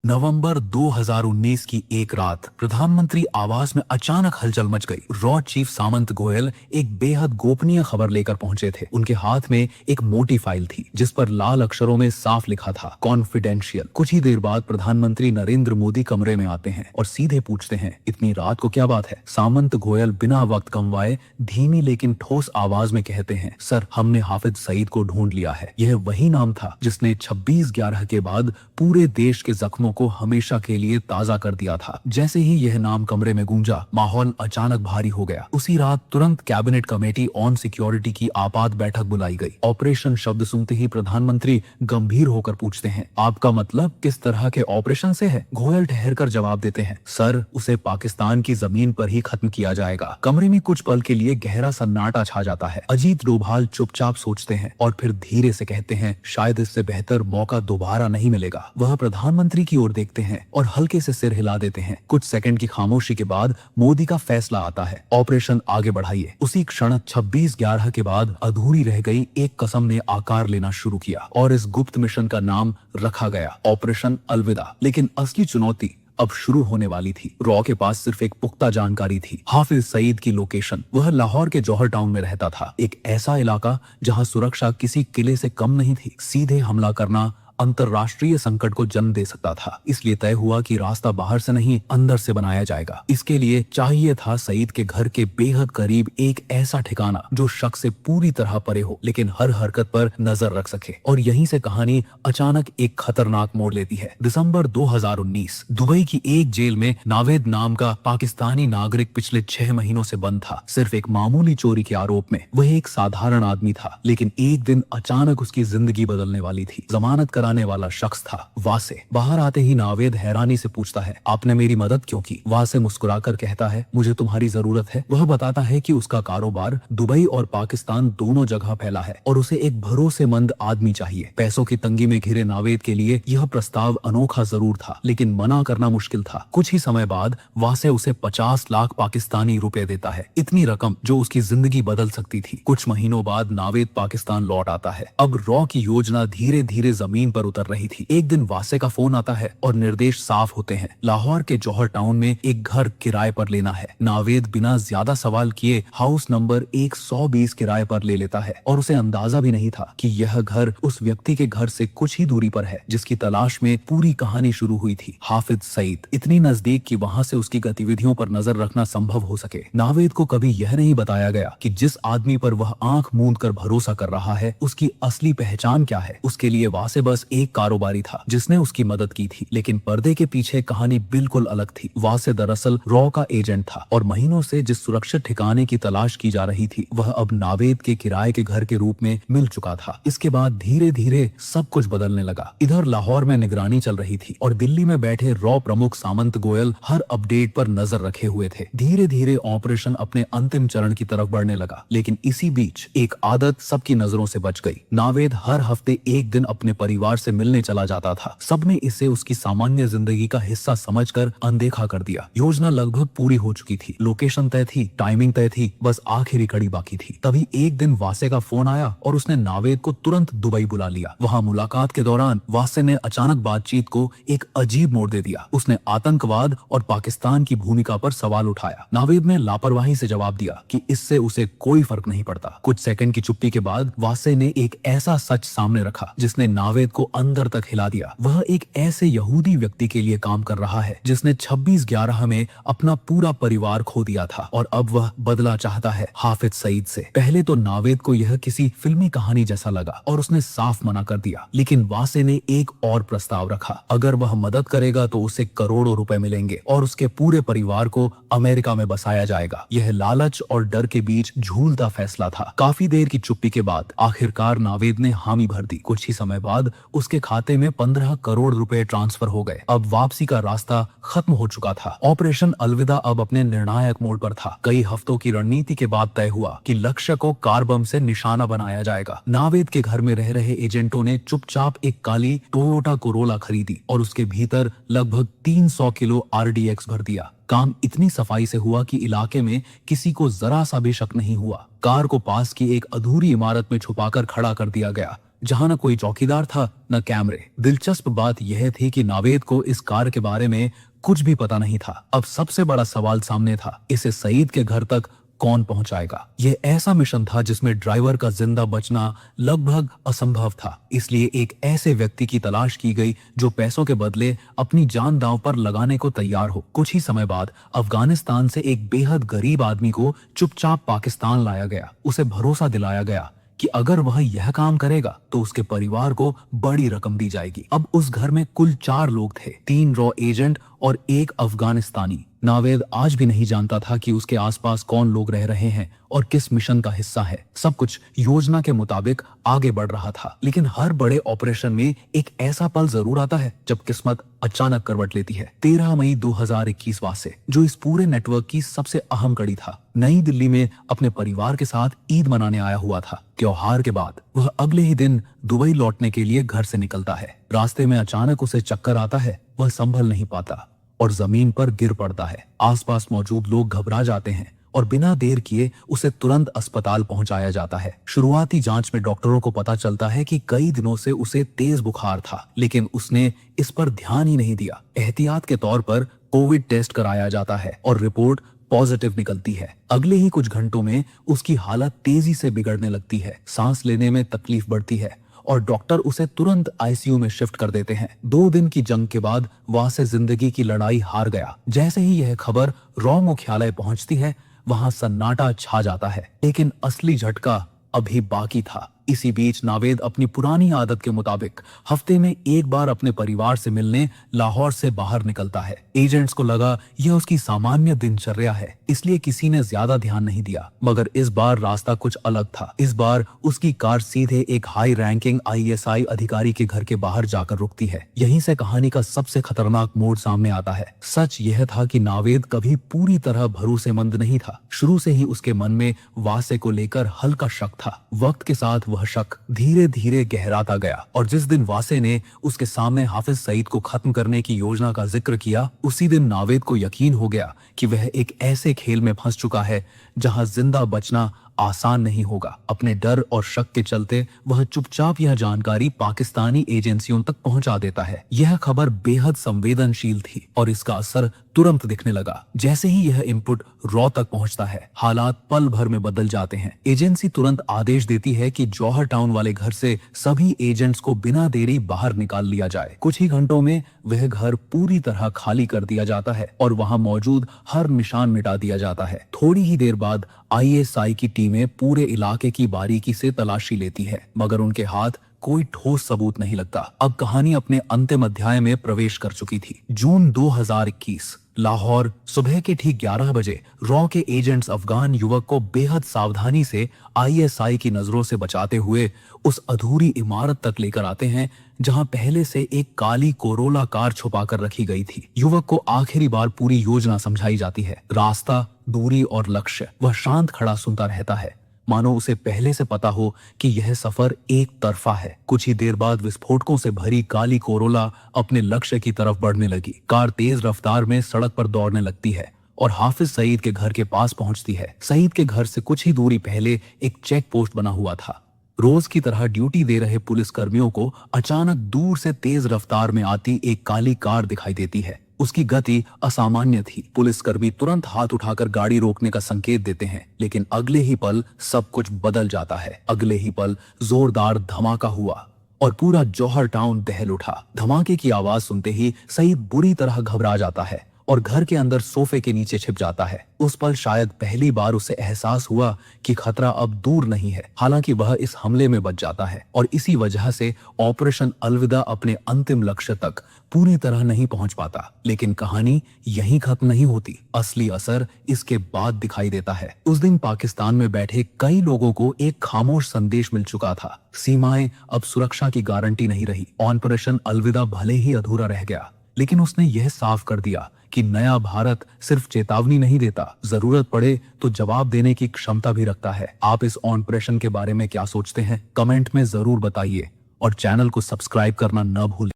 नवंबर 2019 की एक रात प्रधानमंत्री आवास में अचानक हलचल मच गई। रॉ चीफ सामंत गोयल एक बेहद गोपनीय खबर लेकर पहुंचे थे। उनके हाथ में एक मोटी फाइल थी जिस पर लाल अक्षरों में साफ लिखा था, कॉन्फिडेंशियल। कुछ ही देर बाद प्रधानमंत्री नरेंद्र मोदी कमरे में आते हैं और सीधे पूछते हैं, इतनी रात को क्या बात है? सामंत गोयल बिना वक्त गंवाए धीमी लेकिन ठोस आवाज में कहते हैं, सर, हमने हाफिज सईद को ढूंढ लिया है। यह वही नाम था जिसने 26/11 के बाद पूरे देश के जख्मों को हमेशा के लिए ताजा कर दिया था। जैसे ही यह नाम कमरे में गूंजा, माहौल अचानक भारी हो गया। उसी रात तुरंत कैबिनेट कमेटी ऑन सिक्योरिटी की आपात बैठक बुलाई गई। ऑपरेशन शब्द सुनते ही प्रधानमंत्री गंभीर होकर पूछते हैं, आपका मतलब किस तरह के ऑपरेशन से है? गोयल ठहरकर जवाब देते हैं, सर, उसे पाकिस्तान की जमीन पर ही खत्म किया जाएगा। कमरे में कुछ पल के लिए गहरा सन्नाटा छा जाता है। अजीत डोभाल चुपचाप सोचते हैं और फिर धीरे से कहते हैं, शायद इससे बेहतर मौका दोबारा नहीं मिलेगा। वह प्रधानमंत्री की ओर देखते हैं और हल्के से सिर हिला देते हैं। कुछ सेकंड की खामोशी के बाद मोदी का फैसला आता है, ऑपरेशन आगे बढ़ाइए। उसी क्षण 26/11 के बाद अधूरी रह गई एक कसम ने आकार लेना शुरू किया और इस गुप्त मिशन का नाम रखा गया ऑपरेशन अलविदा। लेकिन असली चुनौती अब शुरू होने वाली थी। रॉ के पास सिर्फ एक पुख्ता जानकारी थी, हाफिज सईद की लोकेशन। वह लाहौर के जौहर टाउन में रहता था, एक ऐसा इलाका जहां सुरक्षा किसी किले से कम नहीं थी। सीधे हमला करना अंतरराष्ट्रीय संकट को जन्म दे सकता था। इसलिए तय हुआ कि रास्ता बाहर से नहीं, अंदर से बनाया जाएगा। इसके लिए चाहिए था सईद के घर के बेहद करीब एक ऐसा ठिकाना जो शक से पूरी तरह परे हो, लेकिन हर हरकत पर नजर रख सके। और यहीं से कहानी अचानक एक खतरनाक मोड़ लेती है। दिसंबर 2019, दुबई की एक जेल में नावेद नाम का पाकिस्तानी नागरिक पिछले 6 महीनों से बंद था, सिर्फ एक मामूली चोरी के आरोप में। वह एक साधारण आदमी था, लेकिन एक दिन अचानक उसकी जिंदगी बदलने वाली थी। जमानत कराने वाला शख्स था वासे। बाहर आते ही नावेद हैरानी से पूछता है, आपने मेरी मदद क्यों की? वासे मुस्कुराकर कहता है, मुझे तुम्हारी जरूरत है। वह बताता है कि उसका कारोबार दुबई और पाकिस्तान दोनों जगह फैला है और उसे एक भरोसेमंद आदमी चाहिए। पैसों की तंगी में घिरे नावेद के लिए यह प्रस्ताव अनोखा जरूर था, लेकिन मना करना मुश्किल था। कुछ ही समय बाद वासे उसे 50 लाख पाकिस्तानी रुपए देता है, इतनी रकम जो उसकी जिंदगी बदल सकती थी। कुछ महीनों बाद नावेद पाकिस्तान लौट आता है। अब रॉ की योजना धीरे धीरे जमीन पर उतर रही थी। एक दिन वासे का फोन आता है और निर्देश साफ होते हैं, लाहौर के जौहर टाउन में एक घर किराए पर लेना है। नावेद बिना ज्यादा सवाल किए हाउस नंबर 120 किराए पर ले लेता है और उसे अंदाजा भी नहीं था कि यह घर उस व्यक्ति के घर से कुछ ही दूरी पर है जिसकी तलाश में पूरी कहानी शुरू हुई थी, हाफिज सईद। इतनी नजदीक कि वहां से उसकी गतिविधियों पर नजर रखना संभव हो सके। नावेद को कभी यह नहीं बताया गया कि जिस आदमी पर वह आंख मूंद कर भरोसा कर रहा है उसकी असली पहचान क्या है। उसके लिए वासे बस एक कारोबारी था जिसने उसकी मदद की थी, लेकिन पर्दे के पीछे कहानी बिल्कुल अलग थी। वासे दरअसल रॉ का एजेंट था और महीनों से जिस सुरक्षित ठिकाने की तलाश की जा रही थी वह अब नावेद के किराए के घर के रूप में मिल चुका था। इसके बाद धीरे धीरे सब कुछ बदलने लगा। इधर लाहौर में निगरानी चल रही थी और दिल्ली में बैठे रॉ प्रमुख सामंत गोयल हर अपडेट पर नजर रखे हुए थे। धीरे धीरे ऑपरेशन अपने अंतिम चरण की तरफ बढ़ने लगा, लेकिन इसी बीच एक आदत सबकी नजरों से बच गई। नावेद हर हफ्ते एक दिन अपने परिवार से मिलने चला जाता था। सबने इसे उसकी सामान्य जिंदगी का हिस्सा समझकर अनदेखा कर दिया। योजना लगभग पूरी हो चुकी थी, लोकेशन तय थी, टाइमिंग तय थी, बस आखिरी कड़ी बाकी थी। तभी एक दिन वासे का फोन आया और उसने नावेद को तुरंत दुबई बुला लिया। वहां मुलाकात के दौरान वासे ने अचानक बातचीत को एक अजीब मोड़ दे दिया। उसने आतंकवाद और पाकिस्तान की भूमिका पर सवाल उठाया। नावेद ने लापरवाही से जवाब दिया कि इससे उसे कोई फर्क नहीं पड़ता। कुछ सेकंड की चुप्पी के बाद वासे ने एक ऐसा सच सामने रखा जिसने नावेद को अंदर तक हिला दिया। वह एक ऐसे यहूदी व्यक्ति के लिए काम कर रहा है जिसने 26/11 में अपना पूरा परिवार खो दिया था और अब वह बदला चाहता है हाफिज सईद से। पहले तो नावेद को यह किसी फिल्मी कहानी जैसा लगा और उसने साफ मना कर दिया, लेकिन वासे ने एक और प्रस्ताव रखा। अगर वह मदद करेगा तो उसे करोड़ों रुपए मिलेंगे और उसके पूरे परिवार को अमेरिका में बसाया जाएगा। यह लालच और डर के बीच झूलता फैसला था। काफी देर की चुप्पी के बाद आखिरकार नावेद ने हामी भर दी। कुछ ही समय बाद उसके खाते में 15 करोड़ रुपए ट्रांसफर हो गए। अब वापसी का रास्ता खत्म हो चुका था। ऑपरेशन अलविदा अब अपने निर्णायक मोड़ पर था। कई हफ्तों की रणनीति के बाद तय हुआ कि लक्ष्य को कार बम से निशाना बनाया जाएगा। नावेद के घर में रह रहे एजेंटों ने चुपचाप एक काली टोयोटा कोरोला खरीदी और उसके भीतर लगभग 300 किलो RDX भर दिया। काम इतनी सफाई से हुआ कि इलाके में किसी को जरा सा भी शक नहीं हुआ। कार को पास की एक अधूरी इमारत में छुपाकर खड़ा कर दिया गया। जहां न कोई चौकीदार था न कैमरे। दिलचस्प बात यह थी कि नावेद को इस कार के बारे में कुछ भी पता नहीं था। अब सबसे बड़ा सवाल सामने था, इसे सईद के घर तक कौन पहुंचाएगा। यह ऐसा मिशन था जिसमें ड्राइवर का जिंदा बचना लगभग असंभव था। इसलिए एक ऐसे व्यक्ति की तलाश की गई जो पैसों के बदले अपनी जान दांव पर लगाने को तैयार हो। कुछ ही समय बाद अफगानिस्तान से एक बेहद गरीब आदमी को चुपचाप पाकिस्तान लाया गया। उसे भरोसा दिलाया गया कि अगर वह यह काम करेगा तो उसके परिवार को बड़ी रकम दी जाएगी। अब उस घर में कुल 4 लोग थे, 3 रॉ एजेंट और 1 अफगानिस्तानी। नावेद आज भी नहीं जानता था कि उसके आसपास कौन लोग रह रहे हैं और किस मिशन का हिस्सा है। सब कुछ योजना के मुताबिक आगे बढ़ रहा था, लेकिन हर बड़े ऑपरेशन में एक ऐसा पल जरूर आता है जब किस्मत अचानक करवट लेती है। 13 मई 2021 वासे, जो इस पूरे नेटवर्क की सबसे अहम कड़ी था, नई दिल्ली में अपने परिवार के साथ ईद मनाने आया हुआ था। त्योहार के बाद वह अगले ही दिन दुबई लौटने के लिए घर से निकलता है। रास्ते में अचानक उसे चक्कर आता है, वह संभल नहीं पाता और जमीन पर गिर पड़ता है। आसपास मौजूद लोग घबरा जाते हैं और बिना देर किए उसे तुरंत अस्पताल पहुंचाया जाता है। शुरुआती जांच में डॉक्टरों को पता चलता है कि कई दिनों से उसे तेज बुखार था, लेकिन उसने इस पर ध्यान ही नहीं दिया। एहतियात के तौर पर कोविड टेस्ट कराया जाता है और रिपोर्ट पॉजिटिव निकलती है। अगले ही कुछ घंटों में उसकी हालत तेजी से बिगड़ने लगती है, सांस लेने में तकलीफ बढ़ती है और डॉक्टर उसे तुरंत आईसीयू में शिफ्ट कर देते हैं। 2 दिन की जंग के बाद वासे जिंदगी की लड़ाई हार गया। जैसे ही यह खबर रॉ मुख्यालय पहुंचती है, वहां सन्नाटा छा जाता है, लेकिन असली झटका अभी बाकी था। इसी बीच नावेद अपनी पुरानी आदत के मुताबिक हफ्ते में एक बार अपने परिवार से मिलने लाहौर से बाहर निकलता है। एजेंट्स को लगा यह उसकी सामान्य दिनचर्या है, इसलिए किसी ने ज्यादा ध्यान नहीं दिया। मगर इस बार रास्ता कुछ अलग था। इस बार उसकी कार सीधे एक हाई रैंकिंग आईएसआई अधिकारी के घर के बाहर जाकर रुकती है। यहीं से कहानी का सबसे खतरनाक मोड़ सामने आता है। सच यह था कि नावेद कभी पूरी तरह भरोसेमंद नहीं था। शुरू से ही उसके मन में वासे को लेकर हल्का शक था। वक्त के साथ वह शक धीरे धीरे गहराता गया और जिस दिन वासे ने उसके सामने हाफिज सईद को खत्म करने की योजना का जिक्र किया, उसी दिन नावेद को यकीन हो गया कि वह एक ऐसे खेल में फंस चुका है जहां जिंदा बचना आसान नहीं होगा। अपने डर और शक के चलते वह चुपचाप यह जानकारी पाकिस्तानी एजेंसियों तक पहुंचा देता है। यह खबर बेहद संवेदनशील थी और इसका असर तुरंत दिखने लगा। जैसे ही यह इनपुट रॉ तक पहुंचता है, हालात पल भर में बदल जाते हैं। एजेंसी तुरंत आदेश देती है कि जौहर टाउन वाले घर से सभी एजेंट्स को बिना देरी बाहर निकाल लिया जाए। कुछ ही घंटों में वह घर पूरी तरह खाली कर दिया जाता है और वहां मौजूद हर निशान मिटा दिया जाता है। थोड़ी ही देर बाद आईएसआई की टीमें पूरे इलाके की बारीकी से तलाशी लेती है, मगर उनके हाथ कोई ठोस सबूत नहीं लगता। अब कहानी अपने अंतिम अध्याय में प्रवेश कर चुकी थी। जून 2021, लाहौर, सुबह के ठीक 11 बजे रॉ के एजेंट्स अफगान युवक को बेहद सावधानी से आईएसआई की नजरों से बचाते हुए उस अधूरी इमारत तक लेकर आते हैं जहां पहले से एक काली कोरोला कार छुपा कर रखी गई थी। युवक को आखिरी बार पूरी योजना समझाई जाती है। रास्ता, दूरी और लक्ष्य। वह शांत खड़ा सुनता रहता है, मानो उसे पहले से पता हो कि यह सफर एक तरफा है। कुछ ही देर बाद विस्फोटकों से भरी काली कोरोला अपने लक्ष्य की तरफ बढ़ने लगी। कार तेज रफ्तार में सड़क पर दौड़ने लगती है और हाफिज सईद के घर के पास पहुंचती है। सईद के घर से कुछ ही दूरी पहले एक चेक पोस्ट बना हुआ था। रोज की तरह ड्यूटी दे रहे पुलिस कर्मियों को अचानक दूर से तेज रफ्तार में आती एक काली कार दिखाई देती है। उसकी गति असामान्य थी। पुलिसकर्मी तुरंत हाथ उठाकर गाड़ी रोकने का संकेत देते हैं, लेकिन अगले ही पल सब कुछ बदल जाता है। अगले ही पल जोरदार धमाका हुआ और पूरा जौहर टाउन दहल उठा। धमाके की आवाज सुनते ही सईद बुरी तरह घबरा जाता है और घर के अंदर सोफे के नीचे छिप जाता है। उस पल शायद पहली बार उसे एहसास हुआ कि खतरा अब दूर नहीं है। हालांकि वह इस हमले में बच जाता है और इसी वजह से ऑपरेशन अलविदा अपने अंतिम लक्ष्य तक पूरी तरह नहीं पहुंच पाता। लेकिन कहानी यहीं खत्म नहीं होती। असली असर इसके बाद दिखाई देता है। उस दिन पाकिस्तान में बैठे कई लोगों को एक खामोश संदेश मिल चुका था। सीमाएं अब सुरक्षा की गारंटी नहीं रही। ऑपरेशन अलविदा भले ही अधूरा रह गया, लेकिन उसने यह साफ कर दिया कि नया भारत सिर्फ चेतावनी नहीं देता, जरूरत पड़े तो जवाब देने की क्षमता भी रखता है। आप इस ऑपरेशन के बारे में क्या सोचते हैं? कमेंट में जरूर बताइए और चैनल को सब्सक्राइब करना न भूलें।